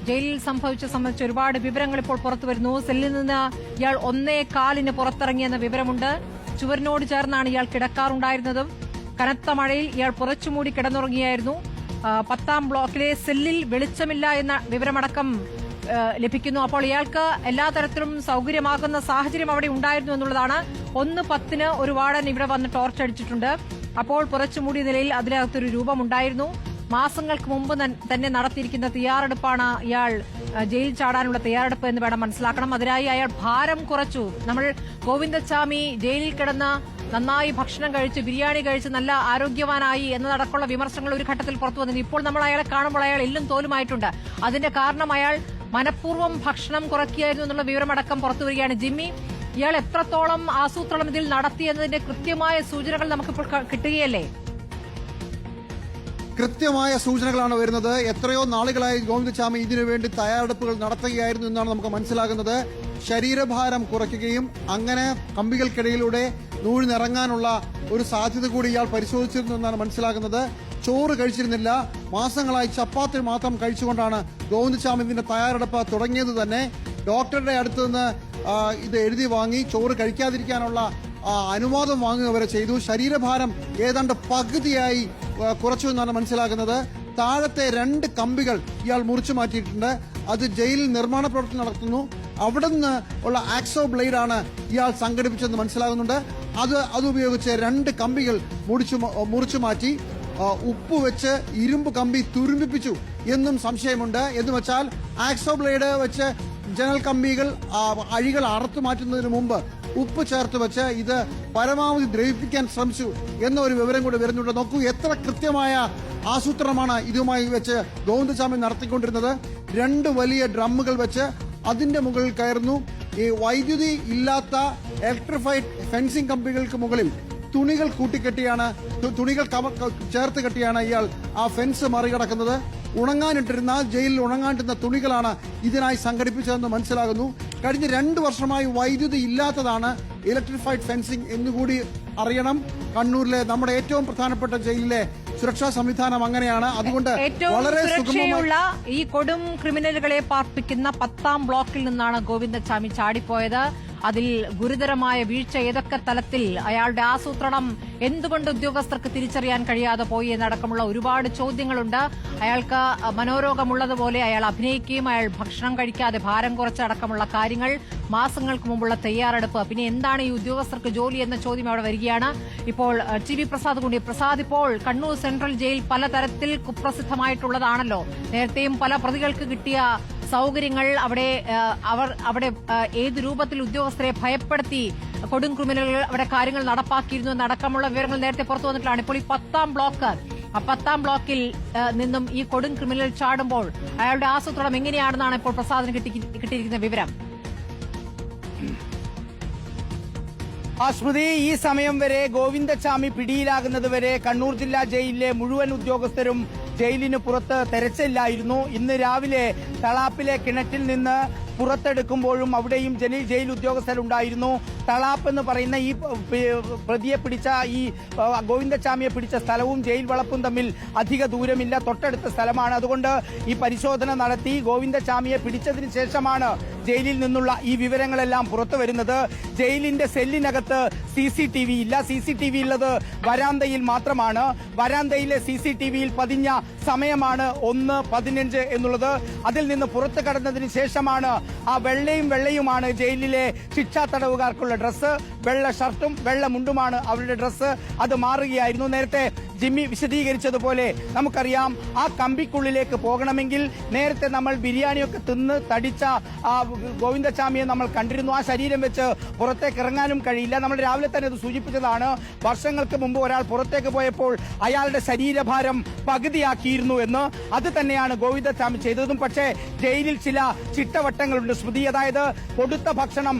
ജയിലിൽ സംബന്ധിച്ച് ഒരുപാട് വിവരങ്ങൾ ഇപ്പോൾ പുറത്തു വരുന്നു. സെല്ലിൽ നിന്ന് ഇയാൾ 1:15 പുറത്തിറങ്ങിയെന്ന വിവരമുണ്ട്. ചുവരിനോട് ചേർന്നാണ് ഇയാൾ കിടക്കാറുണ്ടായിരുന്നതും. കനത്ത മഴയിൽ ഇയാൾ പുറച്ചുമൂടി കിടന്നുറങ്ങിയായിരുന്നു. 10ാം ബ്ലോക്കിലെ സെല്ലിൽ വെളിച്ചമില്ല എന്ന വിവരമടക്കം ലഭിക്കുന്നു. അപ്പോൾ ഇയാൾക്ക് എല്ലാ തരത്തിലും സൗകര്യമാകുന്ന സാഹചര്യം അവിടെ ഉണ്ടായിരുന്നു എന്നുള്ളതാണ്. 1:10 ഒരു വാർഡൻ ഇവിടെ വന്ന് ടോർച്ച് അടിച്ചിട്ടുണ്ട്. അപ്പോൾ പുറച്ചുമൂടിയ നിലയിൽ അതിനകത്തൊരു രൂപമുണ്ടായിരുന്നു. മാസങ്ങൾക്ക് മുമ്പ് തന്നെ നടത്തിയിരിക്കുന്ന തയ്യാറെടുപ്പാണ് ഇയാൾ ജയിൽ ചാടാനുള്ള തയ്യാറെടുപ്പ് എന്ന് വേണം മനസ്സിലാക്കണം. അതിനായി അയാൾ ഭാരം കുറച്ചു. നമ്മൾ ഗോവിന്ദച്ചാമി ജയിലിൽ കിടന്ന് നന്നായി ഭക്ഷണം കഴിച്ച് ബിരിയാണി കഴിച്ച് നല്ല ആരോഗ്യവാനായി എന്നതടക്കമുള്ള വിമർശനങ്ങൾ ഒരു ഘട്ടത്തിൽ പുറത്തു വന്നിരുന്നു. ഇപ്പോൾ നമ്മൾ അയാളെ കാണുമ്പോൾ അയാൾ എല്ലും തോലുമായിട്ടുണ്ട്. അതിന്റെ കാരണം അയാൾ മനഃപൂർവ്വം ഭക്ഷണം കുറയ്ക്കുകയായിരുന്നു എന്നുള്ള വിവരമടക്കം പുറത്തു വരികയാണ്. ജിമ്മി, ഇയാൾ എത്രത്തോളം ആസൂത്രണം ഇതിൽ നടത്തിയെന്നതിന്റെ കൃത്യമായ സൂചനകൾ നമുക്കിപ്പോൾ കിട്ടുകയല്ലേ? കൃത്യമായ സൂചനകളാണ് വരുന്നത്. എത്രയോ നാളുകളായി ഗോവിന്ദച്ചാമി ഇതിനുവേണ്ടി തയ്യാറെടുപ്പുകൾ നടത്തുകയായിരുന്നു എന്നാണ് നമുക്ക് മനസ്സിലാകുന്നത്. ശരീരഭാരം കുറയ്ക്കുകയും അങ്ങനെ കമ്പികൾക്കിടയിലൂടെ നൂഴിനിറങ്ങാനുള്ള ഒരു സാധ്യത കൂടി ഇയാൾ പരിശോധിച്ചിരുന്നു എന്നാണ് മനസ്സിലാകുന്നത്. ചോറ് കഴിച്ചിരുന്നില്ല. മാസങ്ങളായി ചപ്പാത്തി മാത്രം കഴിച്ചുകൊണ്ടാണ് ഗോവിന്ദച്ചാമി ഇതിന്റെ തയ്യാറെടുപ്പ് തുടങ്ങിയത് തന്നെ. ഡോക്ടറുടെ അടുത്ത് നിന്ന് ഇത് എഴുതി വാങ്ങി ചോറ് കഴിക്കാതിരിക്കാനുള്ള അനുവാദം വാങ്ങുക വരെ ചെയ്തു. ശരീരഭാരം ഏതാണ്ട് പകുതിയായി കുറച്ചു എന്നാണ് മനസ്സിലാക്കുന്നത്. താഴത്തെ 2 കമ്പികൾ ഇയാൾ മുറിച്ചു മാറ്റിയിട്ടുണ്ട്. അത് ജയിലിൽ നിർമ്മാണ പ്രവർത്തനം നടത്തുന്നു. അവിടെ നിന്ന് ഉള്ള ആക്സോ ബ്ലേഡാണ് ഇയാൾ സംഘടിപ്പിച്ചതെന്ന് മനസ്സിലാകുന്നുണ്ട്. അത് ഉപയോഗിച്ച് 2 കമ്പികൾ മുറിച്ചു മാറ്റി ഉപ്പ് വെച്ച് ഇരുമ്പ് കമ്പി തുരുമ്പിപ്പിച്ചു എന്നും സംശയമുണ്ട്. എന്ന് വെച്ചാൽ ആക്സോ ബ്ലേഡ് വെച്ച് ജനൽ കമ്പികൾ അഴികൾ അറുത്തു മാറ്റുന്നതിന് മുമ്പ് ഉപ്പ് ചേർത്ത് വെച്ച് ഇത് പരമാവധി ദ്രവിപ്പിക്കാൻ ശ്രമിച്ചു എന്നൊരു വിവരം കൂടി വരുന്നുണ്ട്. നോക്കൂ, എത്ര കൃത്യമായ ആസൂത്രണമാണ് ഇതുമായി വെച്ച് ഗോവിന്ദച്ചാമി നടത്തിക്കൊണ്ടിരുന്നത്. 2 വലിയ ഡ്രമ്മുകൾ വെച്ച് അതിന്റെ മുകളിൽ കയറുന്നു. ഈ വൈദ്യുതി ഇല്ലാത്ത ഇലക്ട്രിഫൈഡ് ഫെൻസിംഗ് കമ്പികൾക്ക് മുകളിൽ തുണികൾ ചേർത്ത് കെട്ടിയാണ് ഇയാൾ ആ ഫെൻസ് മറികടക്കുന്നത്. ഉണങ്ങാനിട്ടിരുന്ന ജയിലിൽ ഉണങ്ങാനിട്ടുന്ന തുണികളാണ് ഇതിനായി സംഘടിപ്പിച്ചതെന്ന് മനസ്സിലാകുന്നു. കഴിഞ്ഞ 2 വർഷമായി വൈദ്യുതി ഇല്ലാത്തതാണ് ഇലക്ട്രിഫൈഡ് ഫെൻസിംഗ് എന്നുകൂടി അറിയണം. കണ്ണൂരിലെ നമ്മുടെ ഏറ്റവും പ്രധാനപ്പെട്ട ജയിലിലെ സുരക്ഷാ സംവിധാനം അങ്ങനെയാണ്. അതുകൊണ്ട് വളരെ സുഗമമുള്ള ഈ കൊടും ക്രിമിനലുകളെ പാർപ്പിക്കുന്ന 10ാം ബ്ലോക്കിൽ നിന്നാണ് ഗോവിന്ദച്ചാമി ചാടിപ്പോയത്. അതിൽ ഗുരുതരമായ വീഴ്ച ഏതൊക്കെ തലത്തിൽ, അയാളുടെ ആസൂത്രണം എന്തുകൊണ്ട് ഉദ്യോഗസ്ഥർക്ക് തിരിച്ചറിയാൻ കഴിയാതെ പോയി എന്നടക്കമുള്ള ഒരുപാട് ചോദ്യങ്ങളുണ്ട്. അയാൾക്ക് മനോരോഗമുള്ളതുപോലെ അയാൾ അഭിനയിക്കുകയും അയാൾ ഭക്ഷണം കഴിക്കാതെ ഭാരം കുറച്ചടക്കമുള്ള കാര്യങ്ങൾ, മാസങ്ങൾക്ക് മുമ്പുള്ള തയ്യാറെടുപ്പ്, പിന്നെ എന്താണ് ഈ ഉദ്യോഗസ്ഥർക്ക് ജോലി എന്ന ചോദ്യം അവിടെ വരികയാണ്. ഇപ്പോൾ TV പ്രസാദ് കൂടി. പ്രസാദ്, ഇപ്പോൾ കണ്ണൂർ സെൻട്രൽ ജയിൽ പലതരത്തിൽ കുപ്രസിദ്ധമായിട്ടുള്ളതാണല്ലോ. നേരത്തെയും പല പ്രതികൾക്ക് കിട്ടിയ സൗകര്യങ്ങൾ അവിടെ ഏത് രൂപത്തിൽ ഉദ്യോഗസ്ഥരെ ഭയപ്പെടുത്തി കൊടും ക്രിമിനലുകൾ അവിടെ കാര്യങ്ങൾ നടപ്പാക്കിയിരുന്നു എന്നടക്കമുള്ള വിവരങ്ങൾ നേരത്തെ പുറത്തു വന്നിട്ടുള്ളതാണ്. ഇപ്പോൾ ഈ 10ാം ബ്ലോക്ക്, 10ാം ബ്ലോക്കിൽ നിന്നും ഈ കൊടും ക്രിമിനൽ ചാടുമ്പോൾ അയാളുടെ ആസൂത്രണം എങ്ങനെയാണെന്നാണ് ഇപ്പോൾ പ്രസാദിന് കിട്ടിയിരിക്കുന്ന വിവരം. സ്മൃതി, ഈ സമയം വരെ ഗോവിന്ദച്ചാമി പിടിയിലാകുന്നത് വരെ കണ്ണൂർ ജില്ലാ ജയിലിലെ മുഴുവൻ ഉദ്യോഗസ്ഥരും ജയിലിന് പുറത്ത് തെരച്ചിലായിരുന്നു. ഇന്ന് രാവിലെ തളാപ്പിലെ കിണറ്റിൽ നിന്ന് പുറത്തെടുക്കുമ്പോഴും അവിടെയും ജയിൽ ഉദ്യോഗസ്ഥരുണ്ടായിരുന്നു. തളാപ്പ് എന്ന് പറയുന്ന ഈ പ്രതിയെ പിടിച്ച ഈ ഗോവിന്ദച്ചാമിയെ പിടിച്ച സ്ഥലവും ജയിൽ വളപ്പും തമ്മിൽ അധിക ദൂരമില്ല, തൊട്ടടുത്ത സ്ഥലമാണ്. അതുകൊണ്ട് ഈ പരിശോധന നടത്തി ഗോവിന്ദച്ചാമിയെ പിടിച്ചതിന് ശേഷമാണ് ജയിലിൽ നിന്നുള്ള ഈ വിവരങ്ങളെല്ലാം പുറത്തു വരുന്നത്. ജയിലിന്റെ സെല്ലിനകത്ത് CCTV ഇല്ല. CCTV ഉള്ളത് വരാന്തയിൽ മാത്രമാണ്. വരാന്തയിലെ CCTVയിൽ പതിഞ്ഞ സമയമാണ് 1:15 എന്നുള്ളത്. അതിൽ നിന്ന് പുറത്തു കടന്നതിന് ശേഷമാണ് ആ വെള്ളയുമാണ് ജയിലിലെ ശിക്ഷാ തടവുകാർക്കുള്ള ഡ്രസ്സ്. വെള്ള ഷർട്ടും വെള്ള മുണ്ടുമാണ് അവരുടെ ഡ്രസ്സ്. അത് മാറുകയായിരുന്നു. നേരത്തെ ജിമ്മി വിശദീകരിച്ചതുപോലെ നമുക്കറിയാം, ആ കമ്പിക്കുള്ളിലേക്ക് പോകണമെങ്കിൽ നേരത്തെ നമ്മൾ ബിരിയാണിയൊക്കെ തിന്ന് തടിച്ച ആ ഗോവിന്ദച്ചാമിയെ നമ്മൾ കണ്ടിരുന്നു. ആ ശരീരം വെച്ച് പുറത്തേക്ക് ഇറങ്ങാനും കഴിയില്ല. നമ്മൾ രാവിലെ തന്നെ അത് സൂചിപ്പിച്ചതാണ്. വർഷങ്ങൾക്ക് മുമ്പ് ഒരാൾ പുറത്തേക്ക് പോയപ്പോൾ അയാളുടെ ശരീരഭാരം പകുതിയാക്കിയിരുന്നു എന്ന്. അത് തന്നെയാണ് ഗോവിന്ദച്ചാമി ചെയ്തതും. പക്ഷേ ജയിലിൽ ചില ചിട്ടവട്ടങ്ങളുണ്ട് സ്മൃതി. അതായത് കൊടുത്ത ഭക്ഷണം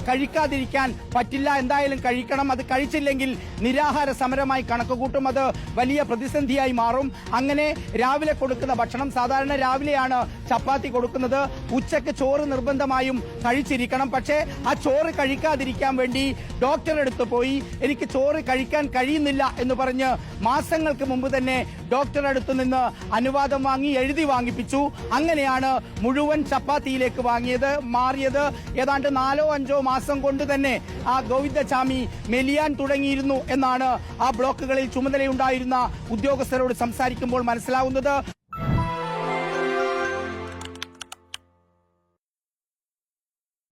കഴിക്കാതിരിക്കാൻ പറ്റില്ല, എന്തായാലും കഴിക്കണം. അത് കഴിച്ചില്ലെങ്കിൽ നിരാഹാര സമരമായി കണക്കുകൂട്ടും. അത് വലിയ പ്രതിസന്ധിയായി മാറും. അങ്ങനെ രാവിലെ കൊടുക്കുന്ന ഭക്ഷണം, സാധാരണ രാവിലെയാണ് ചപ്പാത്തി കൊടുക്കുന്നത്. ഉച്ചയ്ക്ക് ചോറ് നിർബന്ധമായും കഴിച്ചിരിക്കണം. പക്ഷേ ആ ചോറ് കഴിക്കാതിരിക്കാൻ വേണ്ടി ഡോക്ടറെ അടുത്ത് പോയി എനിക്ക് ചോറ് കഴിക്കാൻ കഴിയുന്നില്ല എന്ന് പറഞ്ഞ് മാസങ്ങൾക്ക് മുമ്പ് തന്നെ ഡോക്ടറുടെ അടുത്ത് നിന്ന് അനുവാദം വാങ്ങി എഴുതി വാങ്ങിപ്പിച്ചു. അങ്ങനെയാണ് മുഴുവൻ ചപ്പാത്തിയിലേക്ക് മാറിയത്. ഏതാണ്ട് 4-5 മാസം കൊണ്ട് തന്നെ ആ ഗോവിന്ദചാമി മെലിയാൻ തുടങ്ങിയിരുന്നു എന്നാണ് ആ ബ്ലോക്കുകളിൽ ചുമതലയുണ്ടായിരുന്ന ഉദ്യോഗസ്ഥരോട് സംസാരിക്കുമ്പോൾ മനസ്സിലാവുന്നത്.